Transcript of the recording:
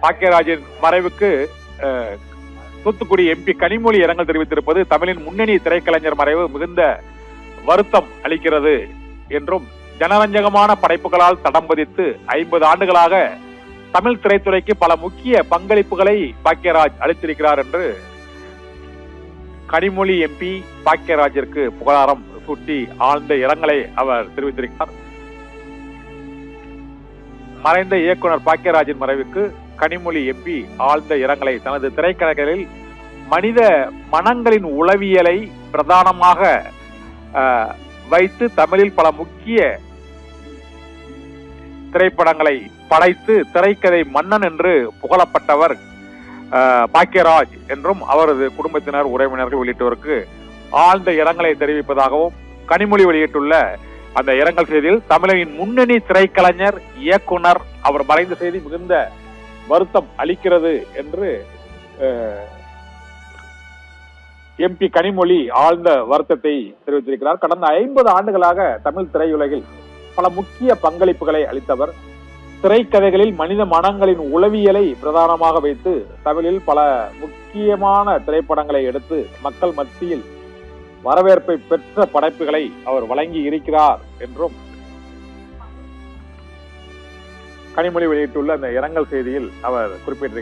பாக்கியராஜின் மறைவுக்கு தூத்துக்குடி MP கனிமொழி இரங்கல் தெரிவித்திருப்பது தமிழின் முன்னணி திரைக்கலைஞர் மறைவு மிகுந்த வருத்தம் அளிக்கிறது என்றும், ஜனரஞ்சகமான படைப்புகளால் தடம் பதித்து 50 ஆண்டுகளாக தமிழ் திரைத்துறைக்கு பல முக்கிய பங்களிப்புகளை பாக்கியராஜ் அளித்திருக்கிறார் என்று கனிமொழி MP பாக்கியராஜிற்கு புகழாரம் சூட்டி ஆழ்ந்த இரங்கலை அவர் தெரிவித்திருக்கிறார். மறைந்த இயக்குனர் பாக்கியராஜின் மறைவுக்கு கனிமொழி MP ஆழ்ந்த இரங்கலை தனது திரைக்கதைகளில் மனித மனங்களின் உளவியலை பிரதானமாக வைத்து தமிழில் பல முக்கிய திரைப்படங்களை படைத்து திரைக்கதை மன்னன் என்று புகழப்பட்டவர் பாக்கியராஜ் என்றும் அவரது குடும்பத்தினர், உறவினர்கள் உள்ளிட்டோருக்கு ஆழ்ந்த இரங்கலை தெரிவிப்பதாகவும் கனிமொழி வெளியிட்டுள்ள அந்த இரங்கல் செய்தியில், தமிழின் முன்னணி திரைக்கலைஞர், இயக்குனர் அவர் மறைந்த செய்தி மிகுந்த வருத்தம் அளிக்கிறது என்று MP கனிமொழி ஆழ்ந்த வருத்தத்தை தெரிவித்திருக்கிறார். கடந்த 50 ஆண்டுகளாக தமிழ் திரையுலகில் பல முக்கிய பங்களிப்புகளை அளித்தவர். திரைக்கதைகளில் மனித மனங்களின் உளவியலை பிரதானமாக வைத்து தமிழில் பல முக்கியமான திரைப்படங்களை எடுத்து மக்கள் மத்தியில் வரவேற்பை பெற்ற படைப்புகளை அவர் வழங்கி இருக்கிறார் என்றும் கனிமொழி வெளியிட்டுள்ள அந்த இரங்கல் செய்தியில் அவர் குறிப்பிட்டிருக்கிறார்.